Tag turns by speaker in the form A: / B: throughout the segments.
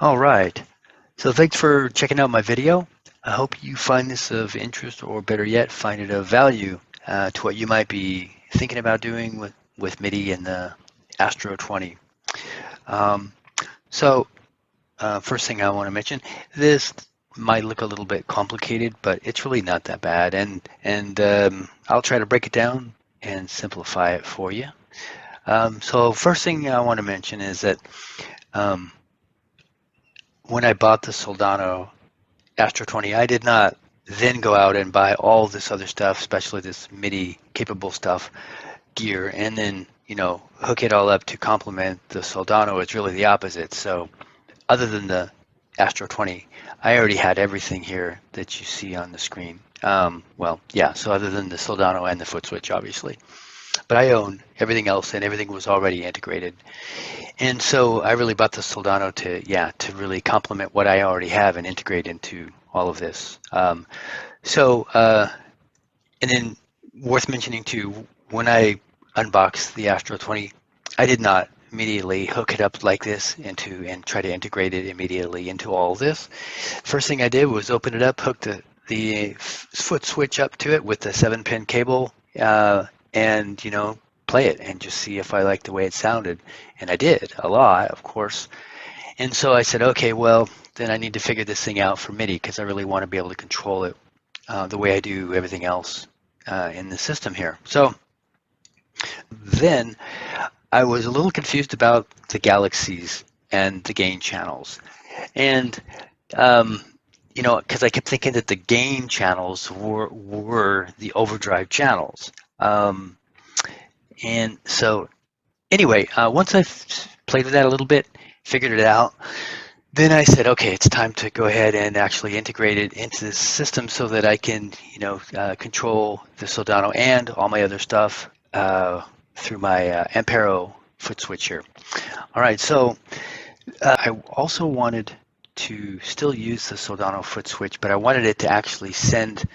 A: All right. So thanks for checking out my video. I hope you find this of interest, or better yet, find it of value to what you might be thinking about doing with MIDI and the Astro 20. Um, so first thing I want to mention, this might look a little bit complicated, but it's really not that bad. And I'll try to break it down and simplify it for you. So first thing I want to mention is that um, when I bought the Soldano Astro 20, I did not then go out and buy all this other stuff, especially this MIDI capable stuff, gear, and then, hook it all up to complement the Soldano. It's really the opposite. So other than the Astro 20, I already had everything here that you see on the screen. So other than the Soldano and the footswitch, obviously. But I own everything else, and everything was already integrated. And so I really bought the Soldano to really complement what I already have and integrate into all of this. And then worth mentioning too, when I unboxed the Astro 20, I did not immediately hook it up like this and try to integrate it immediately into all of this. First thing I did was open it up, hook the foot switch up to it with the 7-pin cable, and play it and just see if I liked the way it sounded. And I did a lot, of course. And so I said, okay, well, then I need to figure this thing out for MIDI, because I really want to be able to control it the way I do everything else in the system here. So then I was a little confused about the galaxies and the gain channels. And because I kept thinking that the gain channels were the overdrive channels. And so anyway, once I played with that a little bit, figured it out, then I said, okay, it's time to go ahead and actually integrate it into the system so that I can, control the Soldano and all my other stuff through my Ampero foot switch here. All right, so I also wanted to still use the Soldano foot switch, but I wanted it to actually send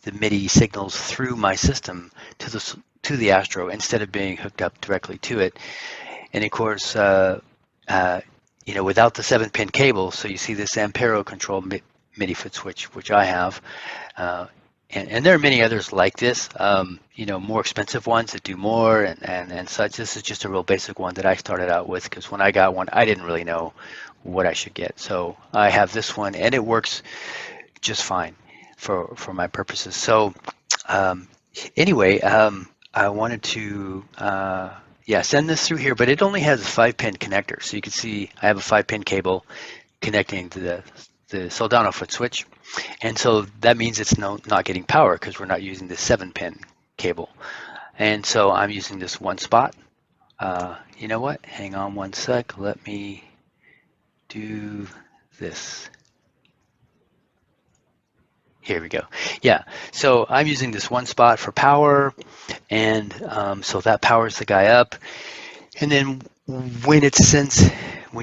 A: the MIDI signals through my system to the Astro instead of being hooked up directly to it. And of course, without the 7-pin cable, so you see this Ampero control MIDI foot switch, which I have, and there are many others like this, more expensive ones that do more and such. This is just a real basic one that I started out with, because when I got one, I didn't really know what I should get. So I have this one, and it works just fine for my purposes. So anyway, I wanted to send this through here, but it only has a 5-pin connector. So you can see I have a 5-pin cable connecting to the Soldano foot switch. And so that means it's not getting power, because we're not using the 7-pin cable. And so I'm using this one spot. You know what? Hang on one sec. Let me do this. Here we go. Yeah, so I'm using this one spot for power, and so that powers the guy up. And then when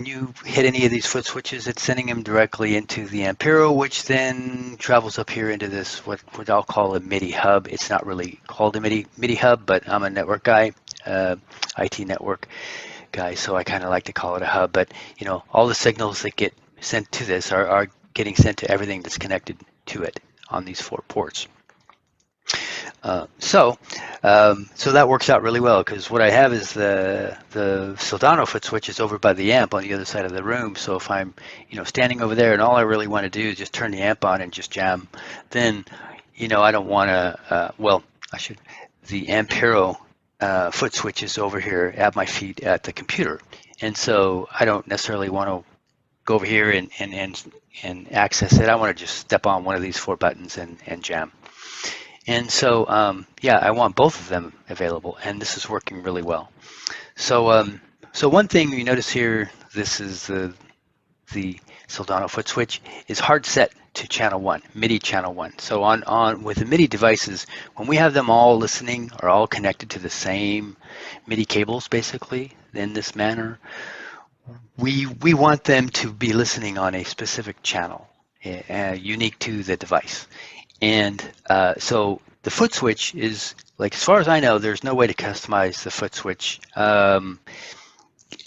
A: you hit any of these foot switches, it's sending them directly into the Ampero, which then travels up here into this, what I'll call a MIDI hub. It's not really called a MIDI hub, but I'm a network guy, IT network guy, so I kind of like to call it a hub. But all the signals that get sent to this are getting sent to everything that's connected to it on these 4 ports. So that works out really well, because what I have is the Soldano foot switch is over by the amp on the other side of the room. So if I'm standing over there and all I really want to do is just turn the amp on and just jam, then I don't want to. The Ampero foot switch is over here at my feet at the computer, and so I don't necessarily want to go over here and access it. I want to just step on one of these 4 buttons and jam. And so, I want both of them available, and this is working really well. So, so one thing you notice here, this is the Soldano foot switch, is hard set to channel 1, MIDI channel 1. So with the MIDI devices, when we have them all listening or all connected to the same MIDI cables, basically, in this manner, we want them to be listening on a specific channel, unique to the device. And so the foot switch is, like, as far as I know, there's no way to customize the foot switch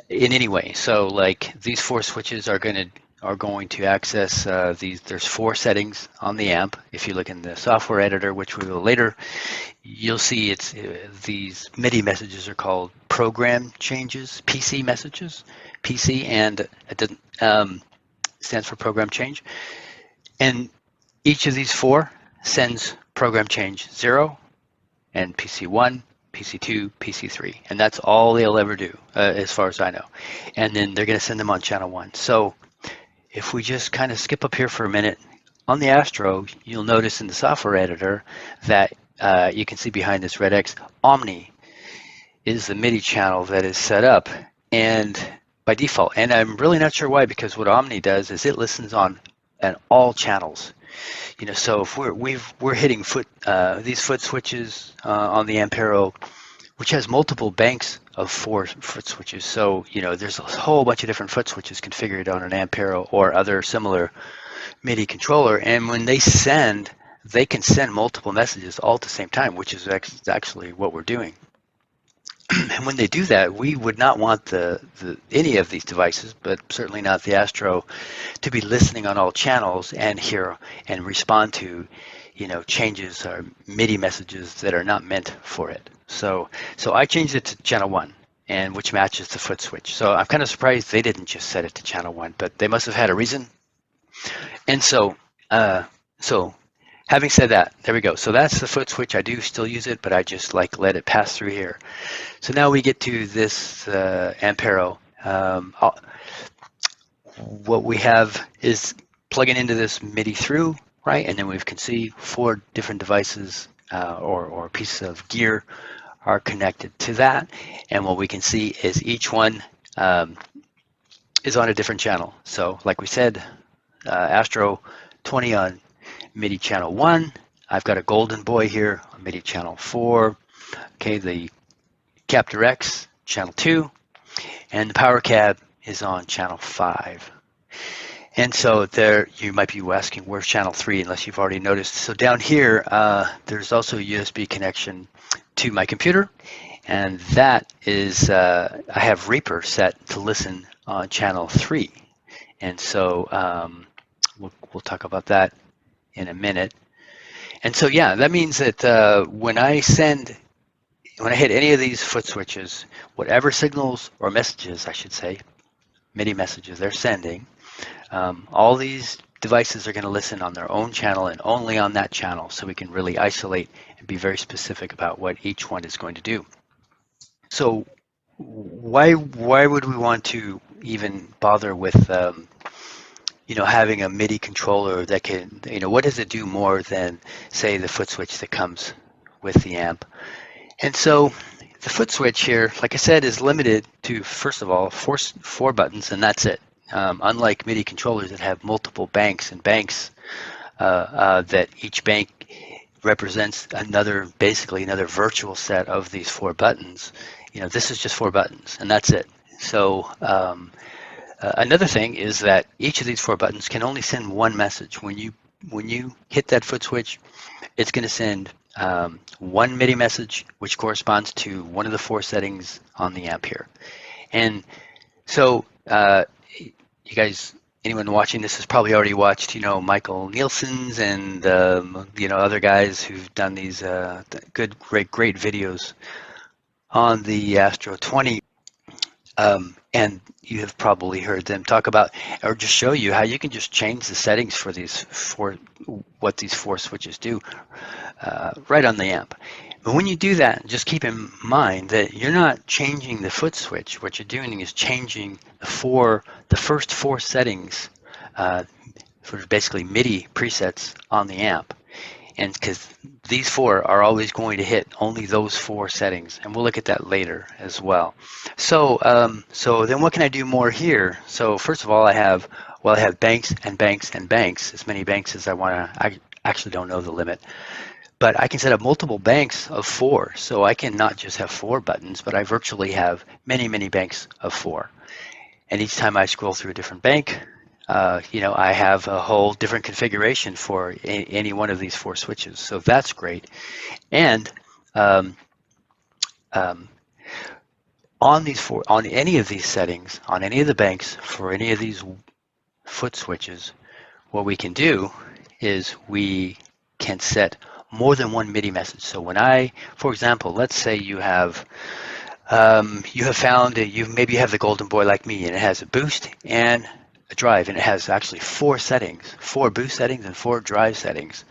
A: in any way. So like these 4 switches are going to are going to access these. There's 4 settings on the amp. If you look in the software editor, which we will later, you'll see it's these MIDI messages are called program changes, PC messages, PC, and it doesn't stands for program change. And each of these 4 sends program change 0 and PC1, PC2, PC3, and that's all they'll ever do, as far as I know. And then they're going to send them on channel 1. So if we just kind of skip up here for a minute, on the Astro, you'll notice in the software editor that you can see behind this red X, Omni is the MIDI channel that is set up, and by default. And I'm really not sure why, because what Omni does is it listens on all channels. You know, so if we're hitting these foot switches on the Ampero, which has multiple banks of 4 foot switches. So, you know, there's a whole bunch of different foot switches configured on an Ampero or other similar MIDI controller. And when they can send multiple messages all at the same time, which is actually what we're doing. And when they do that, we would not want any of these devices, but certainly not the Astro, to be listening on all channels and hear and respond to, you know, changes or MIDI messages that are not meant for it. So I changed it to channel 1, and which matches the foot switch. So I'm kind of surprised they didn't just set it to channel 1, but they must have had a reason. And so having said that, there we go. So that's the foot switch. I do still use it, but I just let it pass through here. So now we get to this Ampero. What we have is plugging into this MIDI through, right? And then we can see 4 different devices or pieces of gear are connected to that. And what we can see is each one is on a different channel. So like we said, Astro 20 on MIDI channel 1. I've got a Golden Boy here on MIDI channel 4. Okay, the Captor X channel 2, and the Power Cab is on channel 5. And so there, you might be asking, where's channel 3, unless you've already noticed. So down here, there's also a USB connection to my computer, and that is, I have Reaper set to listen on channel 3. And so we'll talk about that in a minute. And so, yeah, that means that when I hit any of these foot switches, whatever signals or messages, I should say, MIDI messages they're sending, all these devices are going to listen on their own channel and only on that channel, so we can really isolate and be very specific about what each one is going to do. So why would we want to even bother with you know, having a MIDI controller that can, you know, what does it do more than, say, the foot switch that comes with the amp? And so the foot switch here, like I said, is limited to, first of all, four buttons, and that's it. Unlike MIDI controllers that have multiple banks and banks, that each bank represents basically another virtual set of these 4 buttons. You know, this is just 4 buttons, and that's it. So another thing is that each of these 4 buttons can only send one message. When you hit that foot switch, it's going to send one MIDI message, which corresponds to one of the 4 settings on the amp here. And so you guys, anyone watching this has probably already watched, you know, Michael Nielsen's and you know, other guys who've done these great videos on the Astro 20. And you have probably heard them talk about, or just show you how you can just change the settings for what these 4 switches do right on the amp. But when you do that, just keep in mind that you're not changing the foot switch. What you're doing is changing the first 4 settings for basically MIDI presets on the amp. And because these 4 are always going to hit only those 4 settings, and we'll look at that later as well. So then what can I do more here? So first of all, I have banks and banks and banks, as many banks as I want to. I actually don't know the limit, but I can set up multiple banks of 4. So I can not just have 4 buttons, but I virtually have many banks of 4. And each time I scroll through a different bank, you know, I have a whole different configuration for any one of these 4 switches. So that's great. And on any of these settings, on any of the banks for any of these foot switches, what we can do is we can set more than one MIDI message. So when for example, let's say you have found that maybe you have the Golden Boy like me, and it has a boost and a drive, and it has actually 4 settings, 4 boost settings and 4 drive settings,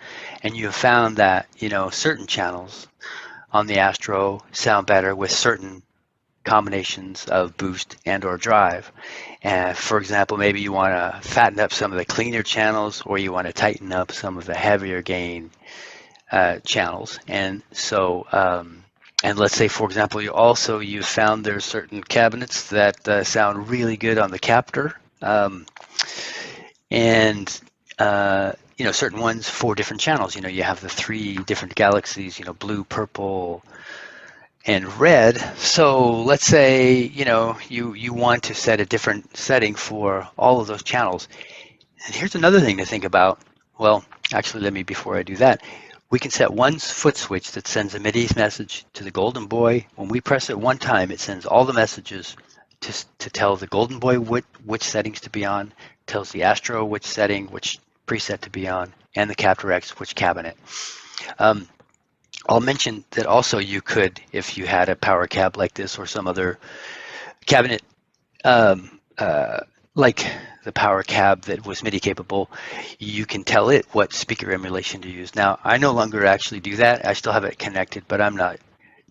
A: and you have found that certain channels on the Astro sound better with certain combinations of boost and or drive. And for example, maybe you want to fatten up some of the cleaner channels, or you want to tighten up some of the heavier gain channels. And so and let's say, for example, you found there's certain cabinets that sound really good on the Captor, and certain ones 4 different channels. You have the 3 different galaxies, blue, purple, and red. So let's say you want to set a different setting for all of those channels. And here's another thing to think about. Well, actually, before I do that, we can set one foot switch that sends a MIDI message to the Golden Boy. When we press it one time, it sends all the messages to tell the Golden Boy which settings to be on, tells the Astro which setting, which preset to be on, and the Captor X which cabinet. I'll mention that also you could, if you had a power cab like this or some other cabinet like the power cab that was MIDI capable, you can tell it what speaker emulation to use. Now, I no longer actually do that. I still have it connected, but I'm not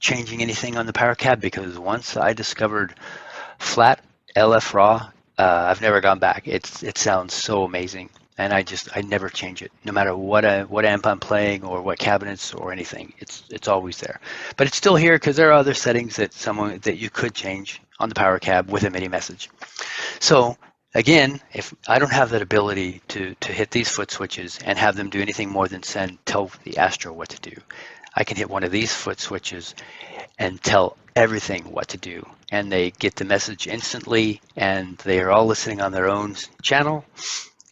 A: changing anything on the power cab, because once I discovered flat LF raw, I've never gone back. It sounds so amazing. And I never change it, no matter what amp I'm playing or what cabinets or anything. It's always there, but it's still here because there are other settings that you could change on the power cab with a MIDI message. So again, if I don't have that ability to hit these foot switches and have them do anything more than tell the Astro what to do, I can hit one of these foot switches and tell everything what to do, and they get the message instantly, and they are all listening on their own channel.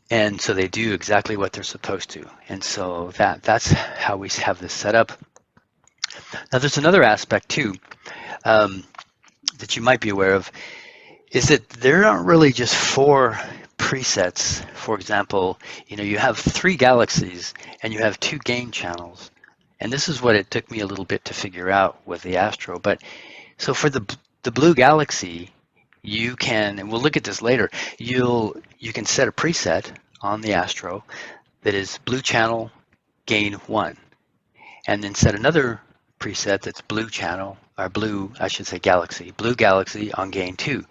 A: And so they do exactly what they're supposed to. And so that's how we have this set up. Now there's another aspect too that you might be aware of, is that there aren't really just 4 presets. For example, you have 3 galaxies and you have 2 gain channels. And this is what it took me a little bit to figure out with the Astro. But so for the blue galaxy, you can, and we'll look at this later, you can set a preset on the Astro that is blue channel gain 1, and then set another preset that's blue channel, or blue galaxy on gain 2.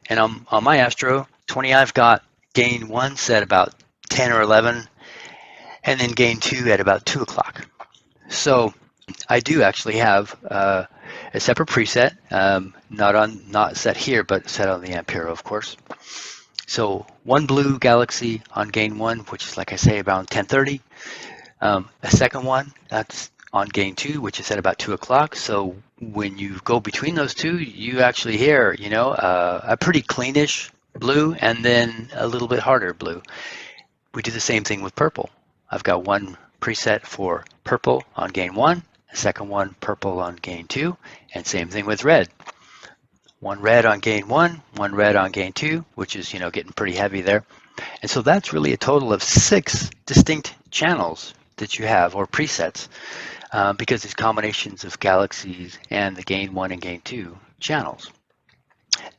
A: And on my Astro 20, I've got gain 1 set about 10 or 11, and then gain 2 at about 2 o'clock. So I do actually have a separate preset, not set here, but set on the Ampero, of course. So one blue galaxy on gain 1, which is, like I say, about 10:30. A second one that's on gain 2, which is at about 2 o'clock. So when you go between those two, you actually hear, a pretty cleanish blue and then a little bit harder blue. We do the same thing with purple. I've got one preset for purple on gain 1, a second one purple on gain 2, and same thing with red. One red on gain 1, one red on gain 2, which is getting pretty heavy there. And so that's really a total of 6 distinct channels that you have, or presets, because these combinations of galaxies and the gain 1 and gain 2 channels.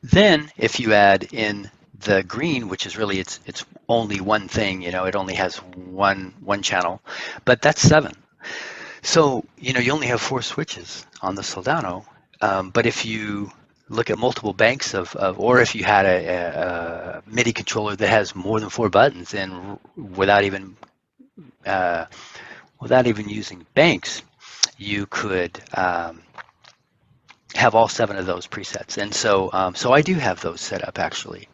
A: Then if you add in the green, which is really it's only one thing, it only has one channel, but that's 7. So you only have 4 switches on the Soldano, but if you look at multiple banks or if you had a MIDI controller that has more than 4 buttons, and without even using banks, you could have all 7 of those presets. And so I do have those set up actually.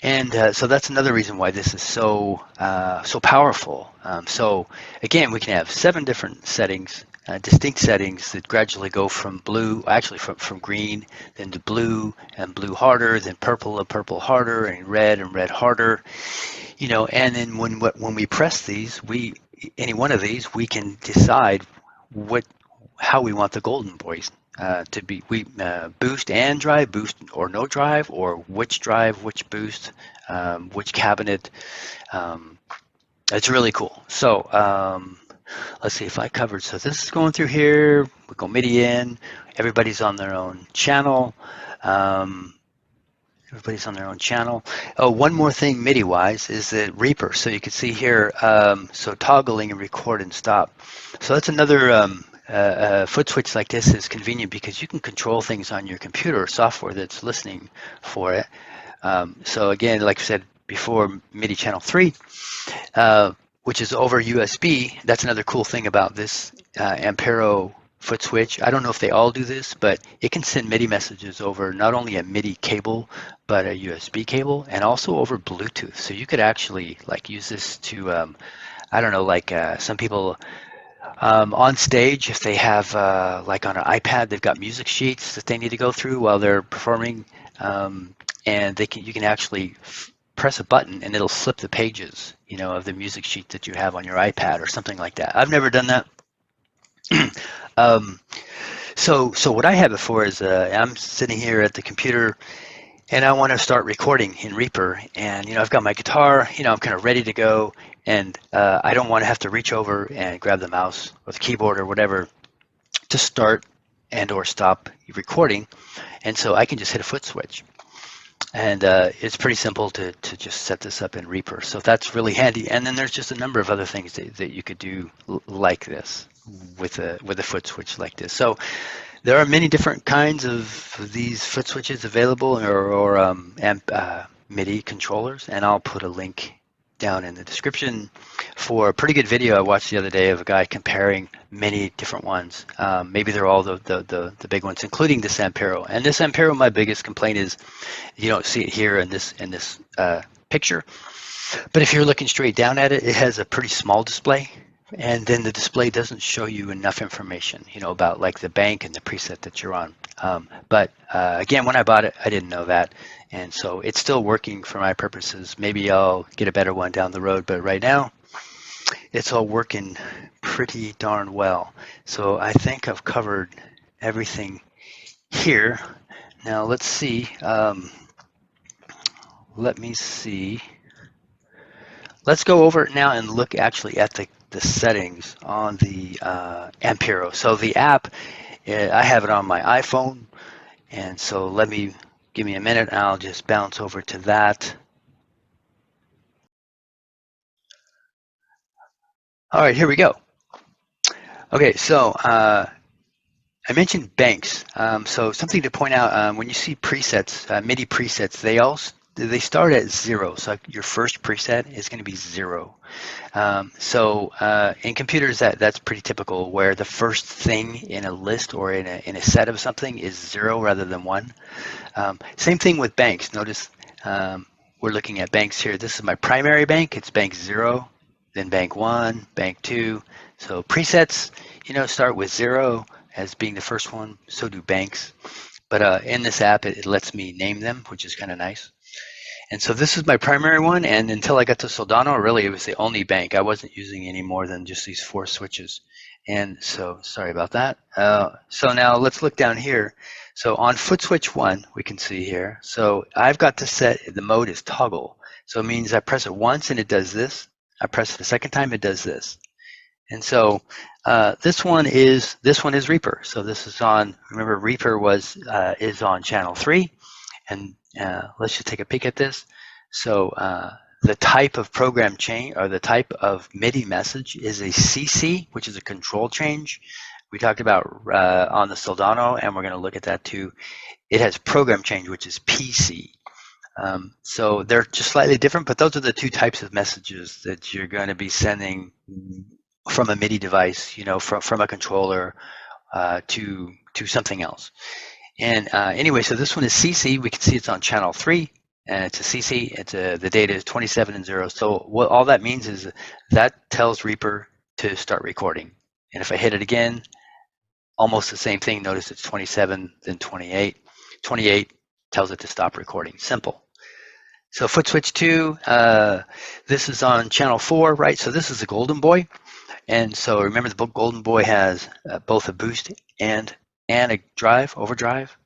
A: And so that's another reason why this is so powerful. So again, we can have 7 different settings, distinct settings that gradually go from blue, actually from green, then to blue, and blue harder, then purple and purple harder, and red harder. And then when we press these, any one of these, we can decide how we want the Golden Boys to be boost and drive, boost or no drive, or which drive, which boost, which cabinet. It's really cool. So let's see if I covered. So this is going through here. We go MIDI in. Everybody's on their own channel. Everybody's on their own channel. Oh, one more thing MIDI-wise is the Reaper. So you can see here, so toggling and record and stop. So that's another foot switch like this is convenient because you can control things on your computer or software that's listening for it. So again, like I said before, MIDI channel 3, which is over USB. That's another cool thing about this Ampero foot switch. I don't know if they all do this, but it can send MIDI messages over not only a MIDI cable, but a USB cable, and also over Bluetooth. So you could actually like use this to, I don't know, like some people on stage, if they have like on an iPad, they've got music sheets that they need to go through while they're performing, and you can actually press a button and it'll flip the pages, you know, of the music sheet that you have on your iPad or something like that. I've never done that. So what I have it for is I'm sitting here at the computer and I want to start recording in Reaper, and you know, I've got my guitar, you know, I'm kind of ready to go, and I don't want to have to reach over and grab the mouse or the keyboard or whatever to start and or stop recording, and so I can just hit a foot switch. And it's pretty simple to just set this up in Reaper. So that's really handy. And then there's just a number of other things that you could do like this with a foot switch like this. So there are many different kinds of these foot switches available, or MIDI controllers. And I'll put a link down in the description for a pretty good video I watched the other day of a guy comparing many different ones. Maybe they're all the big ones, including this Ampero. And this Ampero, my biggest complaint is you don't see it here in this picture. But if you're looking straight down at it, it has a pretty small display, and then the display doesn't show you enough information, you know, about like the bank and the preset that you're on. But again, when I bought it, I didn't know that. And so it's still working for my purposes. Maybe I'll get a better one down the road, but right now it's all working pretty darn well. So I think I've covered everything here. Now let's see. Let me see. Let's go over it now and look actually at the settings on the Ampero. So the app, I have it on my iPhone, and so give me a minute and I'll just bounce over to that. All right, here we go. Okay, so I mentioned banks. So something to point out, when you see presets, MIDI presets, they start at 0. So your first preset is going to be 0. So in computers, that's pretty typical, where the first thing in a list or in a set of something is 0 rather than 1. Same thing with banks. Notice we're looking at banks here. This is my primary bank. It's bank 0, then bank 1, bank 2. So presets, you know, start with 0 as being the first one. So do banks. But in this app, it lets me name them, which is kind of nice. And so this is my primary one, and until I got to Soldano, really it was the only bank. I wasn't using any more than just these 4 switches. And so, sorry about that. So now let's look down here. So on foot switch 1, we can see here. So I've got to set, the mode is toggle. So it means I press it once and it does this. I press it a second time, it does this. And so this one is Reaper. So this is on, remember Reaper is on channel 3. And let's just take a peek at this. So the type of program change, or the type of MIDI message, is a CC, which is a control change. We talked about on the Soldano, and we're going to look at that too. It has program change, which is PC. So they're just slightly different, but those are the 2 types of messages that you're going to be sending from a MIDI device, you know, from a controller to something else. And anyway, so this one is CC. We can see it's on channel 3, and it's a CC. The data is 27 and 0. So what all that means is that tells Reaper to start recording. And if I hit it again, almost the same thing. Notice it's 27, then 28. 28 tells it to stop recording. Simple. So foot switch 2, this is on channel 4, right? So this is a Golden Boy. And so remember, the Golden Boy has both a boost and and a overdrive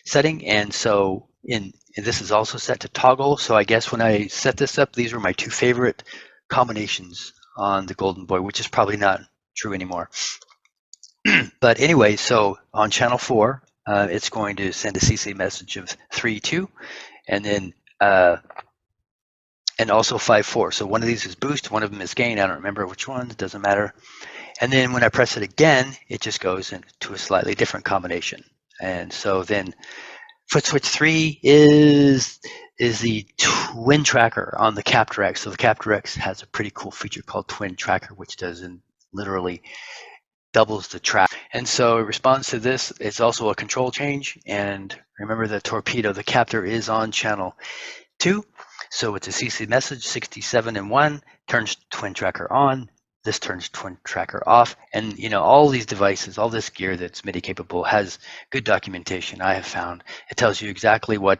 A: setting, and so and this is also set to toggle. So I guess when I set this up, these were my two favorite combinations on the Golden Boy, which is probably not true anymore. But anyway, so on channel 4, it's going to send a CC message of 3-2, and then and also 5-4. So one of these is boost, one of them is gain. I don't remember which one. It doesn't matter. And then when I press it again, it just goes into a slightly different combination. And so then footswitch 3 is the twin tracker on the Captor X. So the Captor X has a pretty cool feature called twin tracker, which does literally doubles the track. And so it responds to this. It's also a control change. And remember, the Torpedo, the Captor, is on channel 2. So it's a CC message, 67 and 1, turns twin tracker on. This turns twin tracker off. And all these devices, all this gear that's MIDI capable has good documentation, I have found. It tells you exactly what,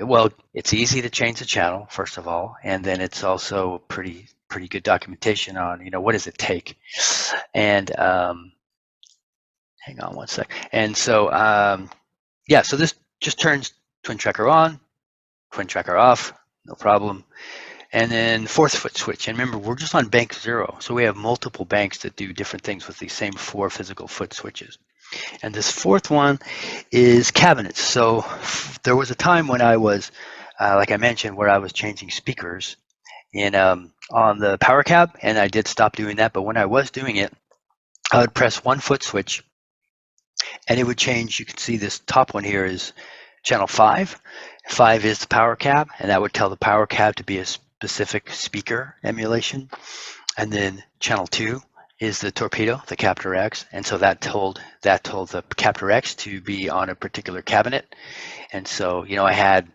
A: well, it's easy to change the channel, first of all, and then it's also pretty good documentation on, what does it take. And hang on one sec. And so, yeah, so this just turns twin tracker on, twin tracker off, no problem. And then fourth foot switch. And remember, we're just on bank 0. So we have multiple banks that do different things with these same 4 physical foot switches. And this fourth one is cabinets. So there was a time when I was, like I mentioned, where I was changing speakers on the power cab, and I did stop doing that. But when I was doing it, I would press one foot switch, and it would change. You can see this top one here is channel 5. 5 is the power cab, and that would tell the power cab to be a specific speaker emulation. And then channel 2 is the Torpedo, the Captor X, and so that told the Captor X to be on a particular cabinet. And so I had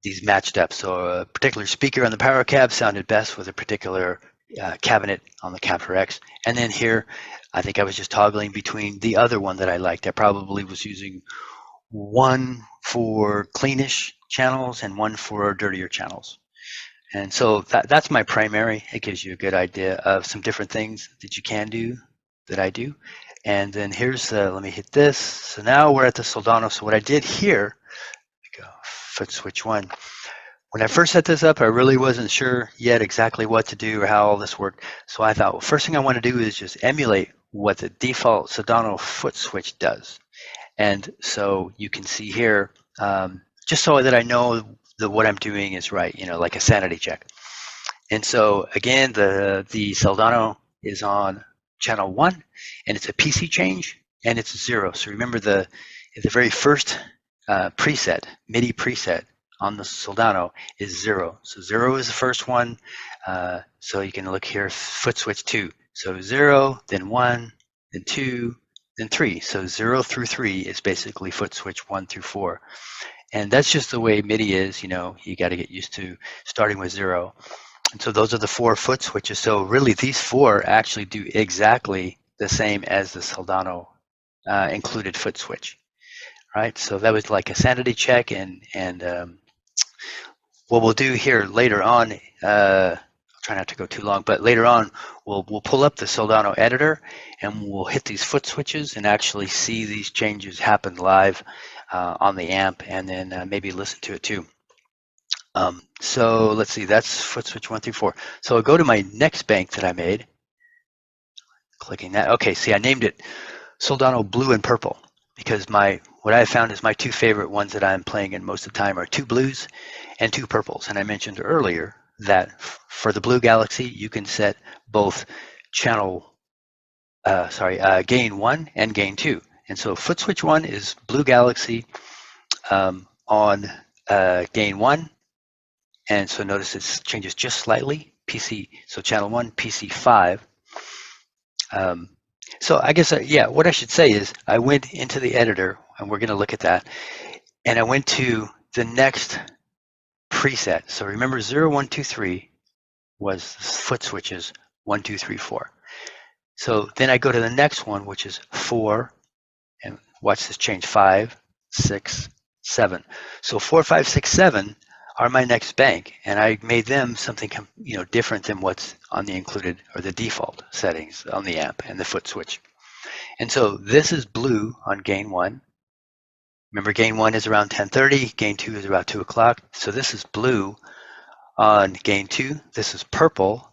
A: these matched up. So a particular speaker on the power cab sounded best with a particular cabinet on the Captor X. And then here, I think I was just toggling between the other one that I liked. I probably was using one for cleanish channels and one for dirtier channels. And so that's my primary. It gives you a good idea of some different things that you can do that I do. And then here's let me hit this. So now we're at the Soldano. So what I did here, go foot switch 1. When I first set this up, I really wasn't sure yet exactly what to do or how all this worked. So I thought, well, first thing I want to do is just emulate what the default Soldano foot switch does. And so you can see here, just so that I know that what I'm doing is right, like a sanity check. And so again, the Soldano is on channel 1, and it's a PC change, and it's 0. So remember the very first preset, MIDI preset on the Soldano is 0. So 0 is the first one. So you can look here, foot switch 2. So 0, then 1, then 2, then 3. So 0 through 3 is basically foot switch 1 through 4. And that's just the way MIDI is. You got to get used to starting with 0. And so those are the 4 foot switches. So really, these 4 actually do exactly the same as the Soldano included foot switch, right? So that was like a sanity check. And what we'll do here later on, I'll try not to go too long, but later on, we'll pull up the Soldano editor, and we'll hit these foot switches and actually see these changes happen live on the amp, and then maybe listen to it too. So let's see, that's foot switch 1 through 4. So I'll go to my next bank that I made, clicking that. Okay, see, I named it Soldano Blue and Purple because what I found is my 2 favorite ones that I'm playing in most of the time are 2 blues and 2 purples. And I mentioned earlier that for the Blue Galaxy, you can set both channel, gain 1 and gain 2. And so foot switch 1 is Blue Galaxy on gain 1. And so notice it changes just slightly. PC, so channel 1, PC 5. So I guess, what I should say is I went into the editor, and we're going to look at that. And I went to the next preset. So remember 0, 1, 2, 3 was foot switches 1, 2, 3, 4. So then I go to the next one, which is 4, and watch this change, 5, 6, 7. So 4, 5, 6, 7 are my next bank, and I made them something different than what's on the included or the default settings on the amp and the foot switch. And so this is blue on gain 1. Remember, gain 1 is around 10:30, gain 2 is about 2 o'clock. So this is blue on gain 2. This is purple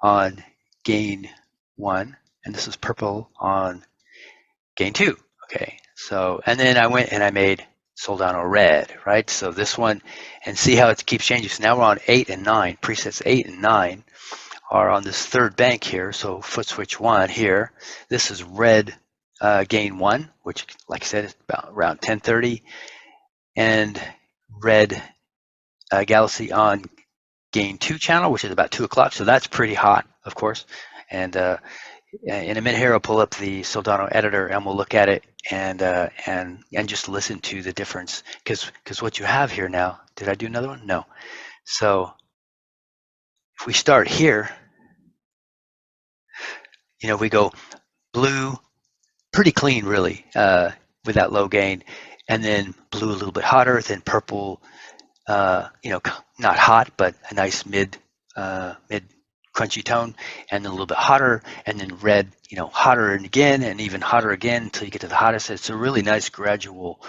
A: on gain 1, and this is purple on gain 2. Okay, so, and then I went and I made Soldano red, right? So this one, and see how it keeps changing. So now we're on 8 and 9. Presets 8 and 9 are on this third bank here. So foot switch 1 here. This is red gain 1, which, like I said, is about around 10:30, and red Galaxy on gain 2 channel, which is about 2 o'clock. So that's pretty hot, of course. And in a minute here, I'll pull up the Soldano editor and we'll look at it and just listen to the difference. Because what you have here now, did I do another one? No. So if we start here, you know, we go blue, pretty clean really, with that low gain, and then blue a little bit hotter, then purple, you know, not hot, but a nice mid crunchy tone, and then a little bit hotter, and then red, you know, hotter and even hotter again until you get to the hottest. It's a really nice gradual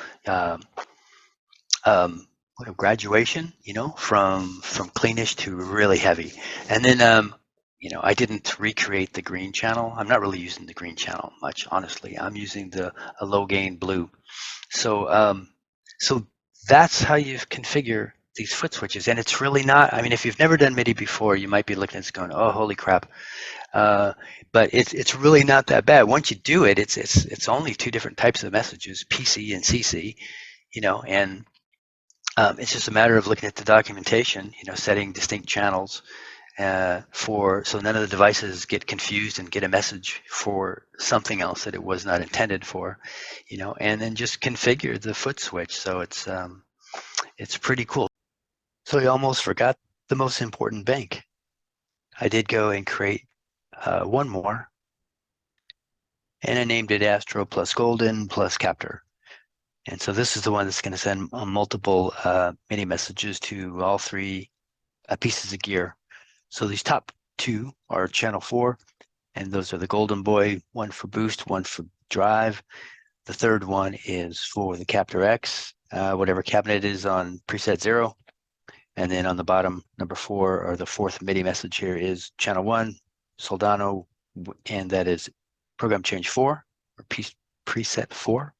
A: graduation, you know, from cleanish to really heavy. And then you know, I didn't recreate the green channel. I'm not really using the green channel much, honestly. I'm using a low gain blue. So so that's how you configure these foot switches. And it's really not, I mean, if you've never done MIDI before, you might be looking at this going, oh, holy crap. But it's really not that bad. Once you do it, it's only 2 different types of messages, PC and CC, you know, and it's just a matter of looking at the documentation, you know, setting distinct channels so none of the devices get confused and get a message for something else that it was not intended for, you know, and then just configure the foot switch. So it's pretty cool. So I almost forgot the most important bank. I did go and create one more, and I named it Astro plus Golden plus Captor. And so this is the one that's going to send multiple MIDI messages to all 3 pieces of gear. So these top 2 are channel 4, and those are the Golden Boy, one for boost, one for drive. The third one is for the Captor X, whatever cabinet is on preset 0. And then on the bottom, number 4, or the 4th MIDI message here, is channel 1, Soldano, and that is program change 4, or preset 4.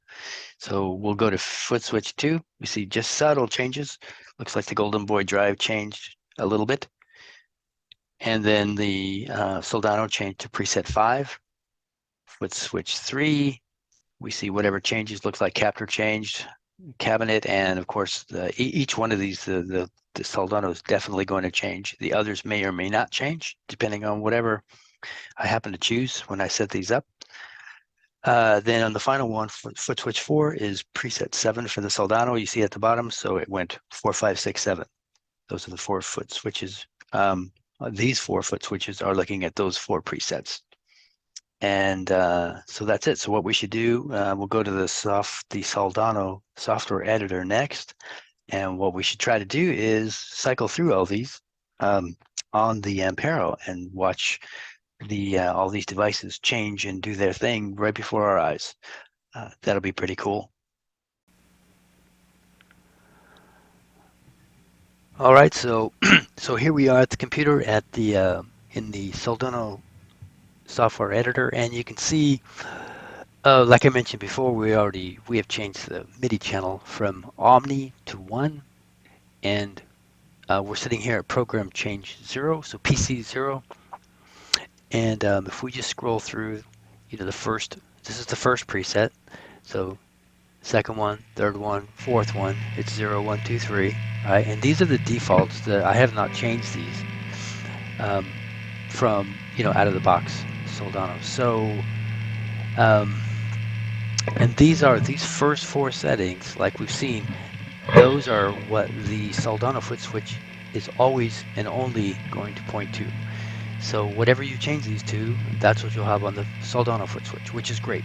A: So we'll go to foot switch 2. We see just subtle changes. Looks like the Golden Boy drive changed a little bit. And then the Soldano changed to preset 5. Foot switch 3, we see whatever changes. Looks like Captor changed, cabinet, and of course each one of these, the Soldano is definitely going to change. The others may or may not change depending on whatever I happen to choose when I set these up. Then on the final one, foot switch 4 is preset 7 for the Soldano. You see at the bottom, so it went 4, 5, 6, 7. Those are the 4 foot switches. These 4 foot switches are looking at those 4 presets. And so that's it. So what we should do, we'll go to the Soldano software editor next. And what we should try to do is cycle through all these on the Ampero and watch all these devices change and do their thing right before our eyes. That'll be pretty cool. All right, so so here we are at the computer at the in the Soldano software editor, and you can see, like I mentioned before, we have changed the MIDI channel from Omni to 1, and we're sitting here at program change 0, so PC 0. And if we just scroll through, you know, this is the first preset, so second one, third one, fourth one, it's 0, 1, 2, 3, right? And these are the defaults that I have not changed these from, you know, out of the box Soldano. So and these first 4 settings, like we've seen, those are what the Soldano foot switch is always and only going to point to. So whatever you change these to, that's what you'll have on the Soldano foot switch, which is great.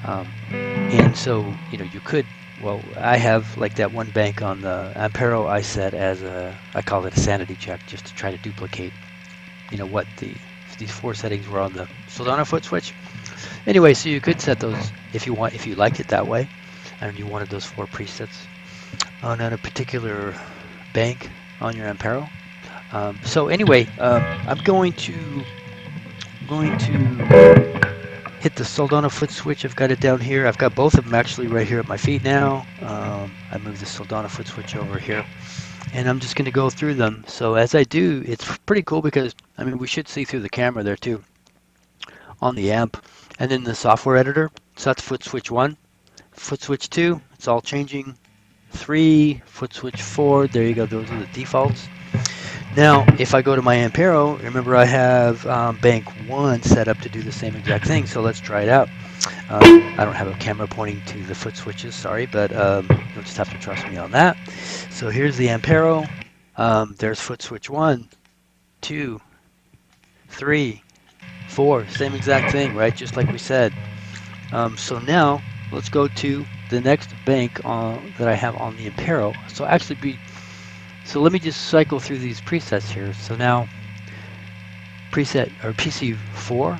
A: And so, you know, you could, well, I have like that one bank on the Ampero I set as I call it a sanity check, just to try to duplicate, you know, what these 4 settings were on the Soldano foot switch. Anyway, so you could set those if you want, if you liked it that way, and you wanted those 4 presets on a particular bank on your Ampero. So anyway, I'm going to hit the Soldano foot switch. I've got it down here. I've got both of them actually right here at my feet now. I moved the Soldano foot switch over here, and I'm just going to go through them. So as I do, it's pretty cool because, I mean, we should see through the camera there too on the amp. And then the software editor. So that's foot switch 1, foot switch 2. It's all changing. 3, foot switch 4. There you go. Those are the defaults. Now, if I go to my Ampero, remember I have bank 1 set up to do the same exact thing. So let's try it out. I don't have a camera pointing to the foot switches, sorry, but you'll just have to trust me on that. So here's the Ampero. There's foot switch 1, 2, 3, 4. Same exact thing, right? Just like we said. So now let's go to the next bank that I have on the Ampero. So let me just cycle through these presets here. So now preset or PC 4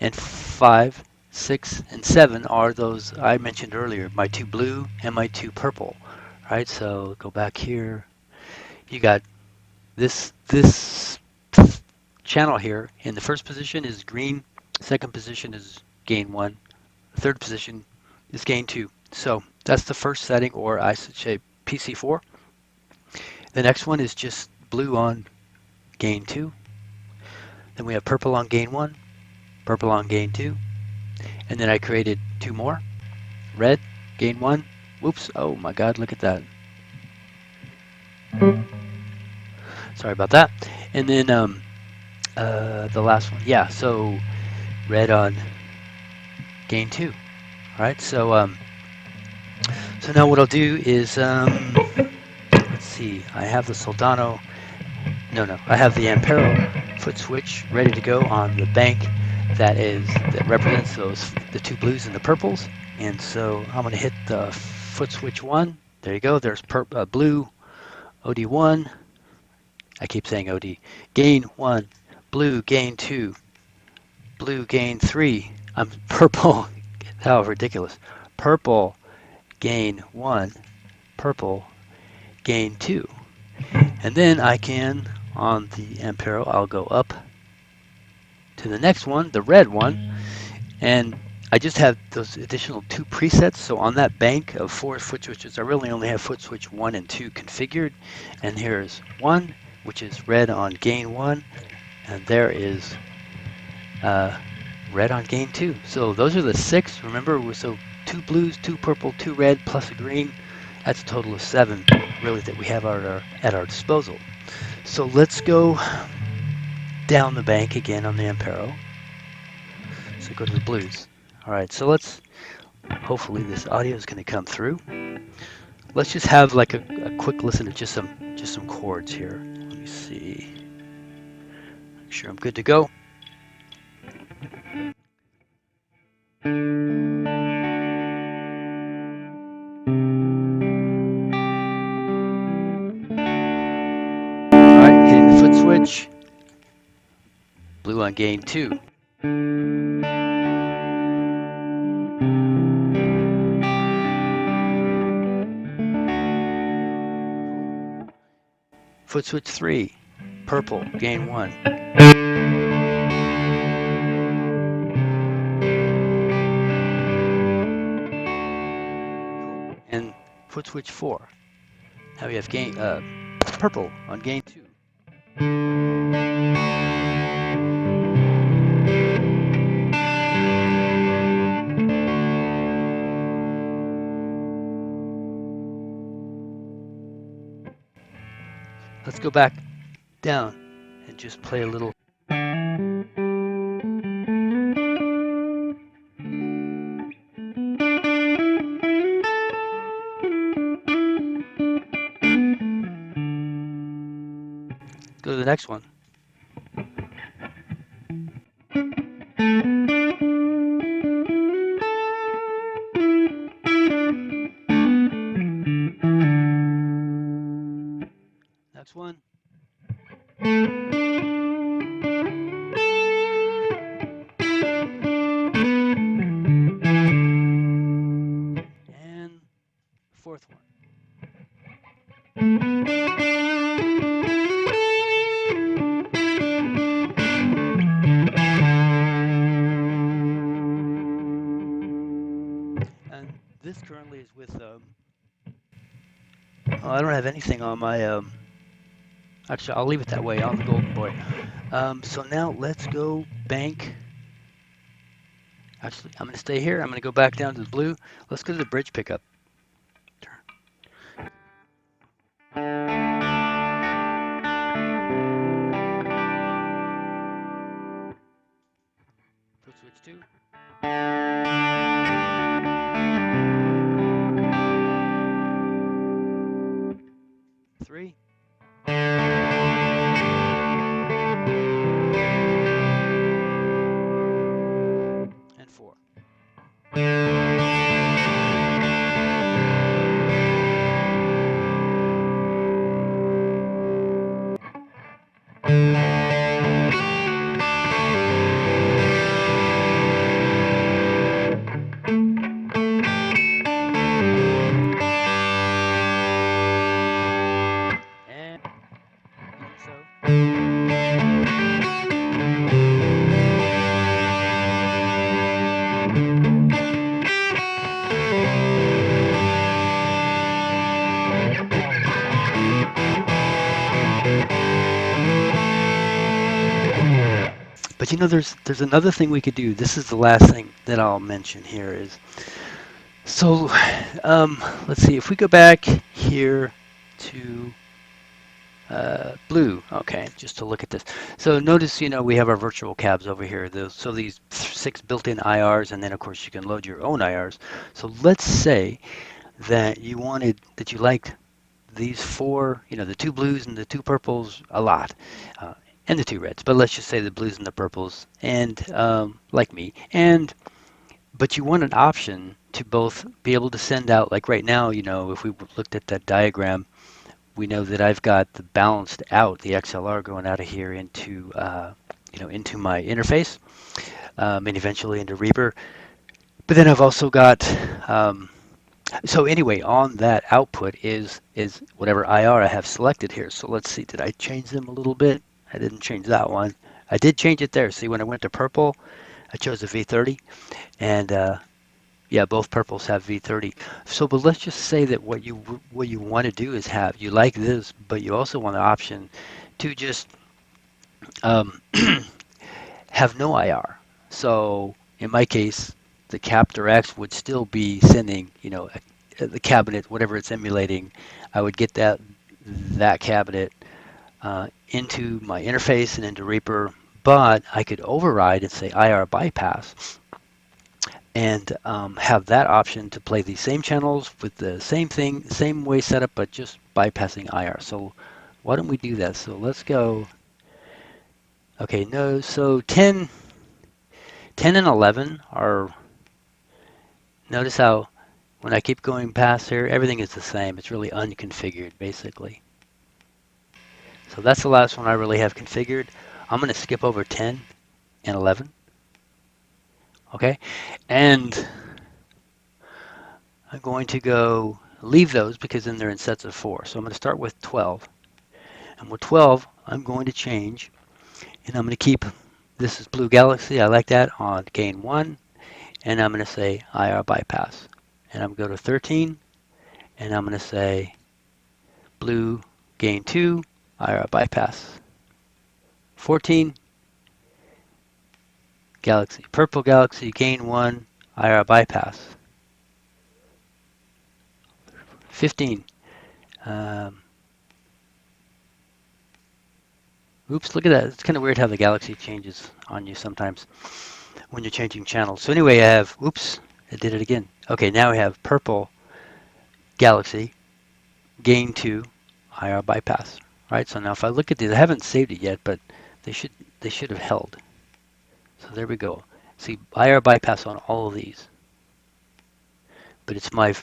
A: and 5, 6, and 7 are those I mentioned earlier, my 2 blue and my 2 purple. Right? So go back here. You got this channel here. In the first position is green, second position is gain 1, third position is gain 2. So that's the first setting, or I should say PC4. The next one is just blue on gain 2. Then we have purple on gain 1, purple on gain 2. And then I created 2 more. Red, gain 1. Whoops, oh my god, look at that. Sorry about that. And then the last one, yeah, so red on gain 2. All right, so so now what I'll do is, let's see, I have the Soldano, I have the Ampero foot switch ready to go on the bank that represents the 2 blues and the purples. And so I'm going to hit the foot switch 1. There you go. There's blue, OD1. I keep saying OD. Gain 1, blue, gain 2, blue, gain 3. I'm purple. How ridiculous. Purple, gain 1, purple, gain 2. And then I can, on the Ampero, I'll go up to the next one, the red one, and I just have those additional 2 presets. So on that bank of 4 foot switches, I really only have foot switch 1 and 2 configured. And here's 1, which is red on gain 1, and there is red on gain 2. So those are the 6. Remember, so 2 blues, 2 purple, 2 red, plus a green. That's a total of 7, really, that we have at our disposal. So let's go down the bank again on the Ampero. So go to the blues. All right, so hopefully this audio is going to come through. Let's just have like a quick listen to just some chords here. Let me see. Make sure I'm good to go. All right, hitting the foot switch. Blue on gain 2. Foot switch 3, purple, gain 1. And foot switch 4. Now we have purple on gain 2. Let's go back down and just play a little. Go to the next one. Next one. And this currently is with, oh, I don't have anything on my, actually, I'll leave it that way on the Golden Boy. So now let's go bank. Actually, I'm going to stay here. I'm going to go back down to the blue. Let's go to the bridge pickup. Foot switch 2. 3. And 4. And so. But you know, there's another thing we could do. This is the last thing that I'll mention here is, so let's see, if we go back here to blue, okay, just to look at this. So notice, you know, we have our virtual cabs over here. So these 6 built-in IRs, and then of course you can load your own IRs. So let's say that you liked these 4, you know, the 2 blues and the 2 purples a lot. And the 2 reds, but let's just say the blues and the purples, and like me, but you want an option to both be able to send out, like right now, you know, if we looked at that diagram, we know that I've got the balanced out, the XLR going out of here into, you know, into my interface, and eventually into Reaper. But then I've also got, so anyway, on that output is whatever IR I have selected here. So let's see, did I change them a little bit? I didn't change that one. I did change it there. See, when I went to purple, I chose a V30, and yeah, both purples have V30. So, but let's just say that what you want to do is you like this, but you also want an option to just have no IR. So, in my case, the Captor X would still be sending, you know, the cabinet, whatever it's emulating. I would get that cabinet into my interface and into Reaper, but I could override and say IR bypass and have that option to play these same channels with the same thing, same way setup, but just bypassing IR. So why don't we do that? So let's go. Okay, no, so 10 and 11 are, notice how when I keep going past here, everything is the same. It's really unconfigured, basically. So that's the last one I really have configured. I'm going to skip over 10 and 11. Okay, and I'm going to go leave those because then they're in sets of 4. So I'm going to start with 12. And with 12, I'm going to change, and I'm going to keep, this is Blue Galaxy, I like that, on gain 1, and I'm going to say IR bypass. And I'm going to go to 13, and I'm going to say Blue gain 2, IR bypass. 14, Galaxy, Purple Galaxy, gain 1, IR bypass. 15, oops, look at that. It's kind of weird how the Galaxy changes on you sometimes when you're changing channels. So anyway, I have, oops, I did it again. Okay, now we have Purple Galaxy, gain 2, IR bypass. Right, so now if I look at these, I haven't saved it yet, but they should have held. So there we go. See, IR bypass on all of these. But it's my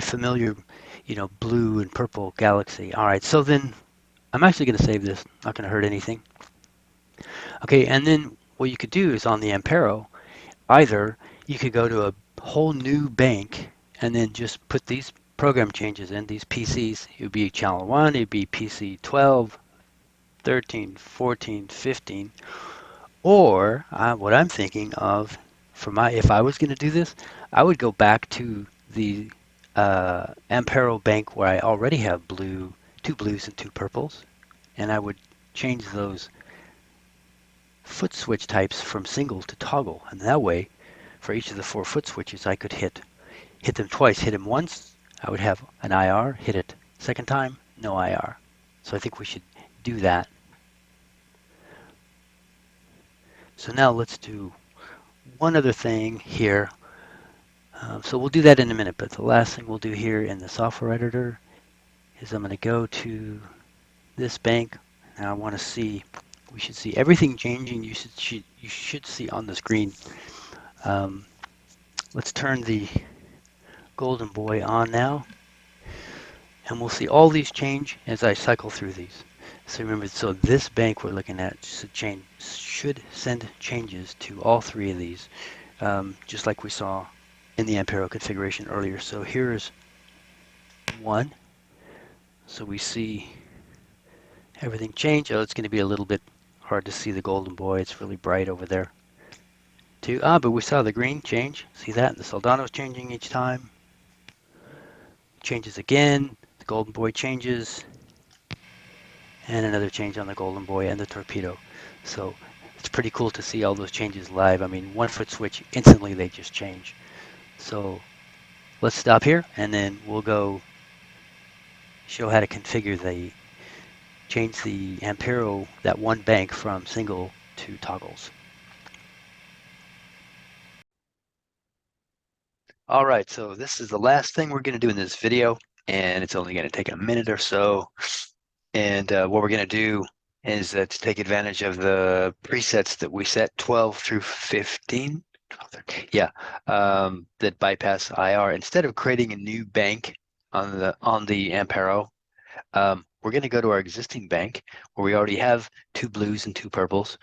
A: familiar, you know, blue and purple Galaxy. All right, so then I'm actually going to save this. Not going to hurt anything. Okay, and then what you could do is on the Ampero, either you could go to a whole new bank and then just put these program changes in these PCs. It would be channel 1, it would be PC 12, 13, 14, 15. Or what I'm thinking of for if I was going to do this, I would go back to the Ampero bank where I already have two blues and two purples, and I would change those foot switch types from single to toggle, and that way, for each of the 4 foot switches, I could hit them twice. Hit them once, I would have an IR. Hit it second time, no IR. So I think we should do that. So now let's do one other thing here. So we'll do that in a minute, but the last thing we'll do here in the software editor is I'm going to go to this bank. Now I want to see, we should see everything changing. You should see on the screen. Let's turn the golden boy on now, and we'll see all these change as I cycle through these. So remember, so this bank we're looking at should send changes to all 3 of these, just like we saw in the Ampero configuration earlier. So here's 1. So we see everything change. Oh, it's going to be a little bit hard to see the golden boy. It's really bright over there. 2. But we saw the green change. See that? The Soldano's changing each time. Changes again. The golden boy changes. And another change on the golden boy and the torpedo. So it's pretty cool to see all those changes live. I mean, 1 foot switch, instantly they just change. So let's stop here, and then we'll go show how to configure change the Ampero, that 1 bank from single to toggles. All right, so this is the last thing we're going to do in this video, and it's only going to take a minute or so. And what we're going to do is to take advantage of the presets that we set 12 through 15. Yeah, that bypass IR. Instead of creating a new bank on the Ampero, we're going to go to our existing bank where we already have 2 blues and 2 purples,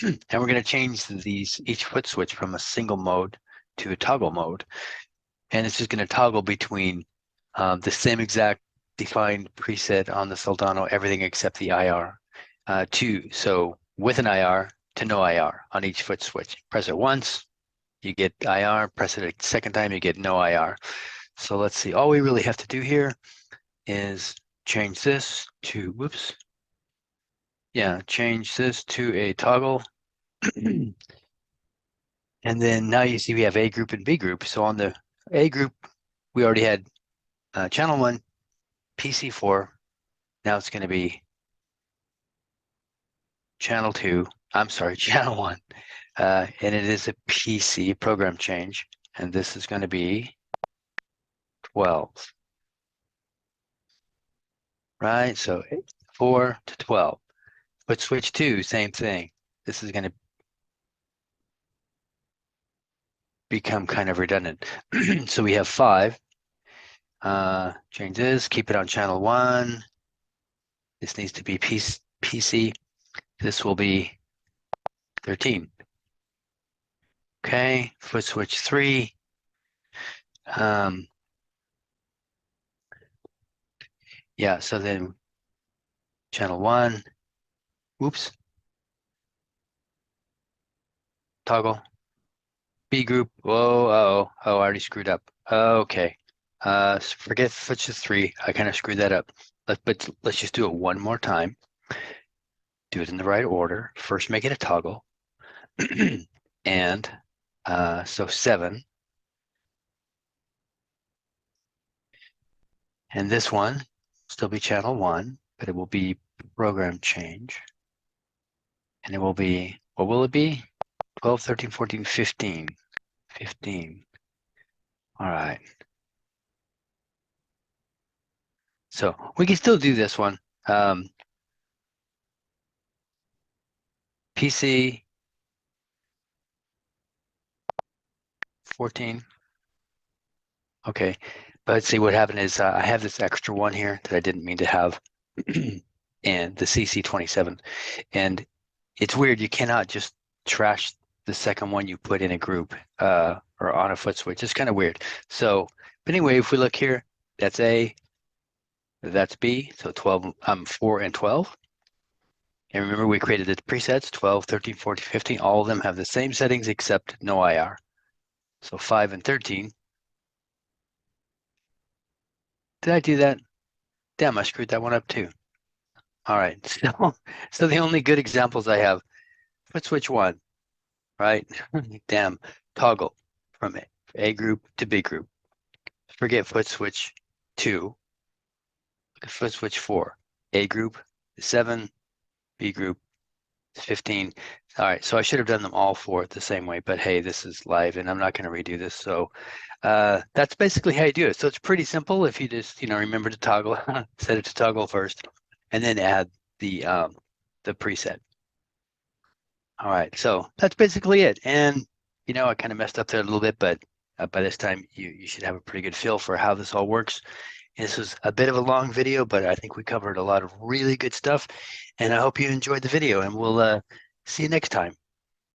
A: and we're going to change each foot switch from a single mode to a toggle mode, and it's just going to toggle between the same exact defined preset on the Soldano, everything except the IR, so with an IR to no IR on each foot switch. Press it once, you get IR. Press it a second time, you get no IR. So let's see. All we really have to do here is change this to, change this to a toggle. And then now you see we have A group and B group. So on the A group, we already had channel 1, PC4. Now it's going to be channel 2. I'm sorry, channel 1. And it is a PC program change. And this is going to be 12. Right? So 4 to 12. But switch 2, same thing. This is going to become kind of redundant. So we have 5. Change this, keep it on channel 1. This needs to be PC. This will be 13. Okay, foot switch 3. Yeah, so then channel 1. Oops. Toggle. B group. Whoa, I already screwed up. Okay. Forget foot switch 3. I kind of screwed that up. But let's just do it one more time. Do it in the right order. First, make it a toggle. And so 7. And this one still be channel 1, but it will be program change. And it will be, what will it be? 12, 13, 14, 15. 15. All right. So we can still do this one. PC 14. Okay, but let's see what happened is I have this extra one here that I didn't mean to have, and the CC27. And it's weird, you cannot just trash the second one you put in a group or on a foot switch. It's kind of weird. So, but anyway, if we look here, That's A, that's B, so 12, 4 and 12. And remember, we created the presets, 12, 13, 14, 15. All of them have the same settings except no IR. So 5 and 13. Did I do that? Damn, I screwed that one up too. All right, so the only good examples I have, foot switch 1, right? Damn, toggle from A group to B group. Forget foot switch 2. Look at foot switch 4. A group, 7, B group, 15. All right, so I should have done them all four the same way, but hey, this is live and I'm not going to redo this. So that's basically how you do it. So it's pretty simple if you just, remember to toggle, set it to toggle first, and then add the preset. All right, so that's basically it. And, I kind of messed up there a little bit, but by this time you should have a pretty good feel for how this all works. This was a bit of a long video, but I think we covered a lot of really good stuff. And I hope you enjoyed the video, and we'll see you next time.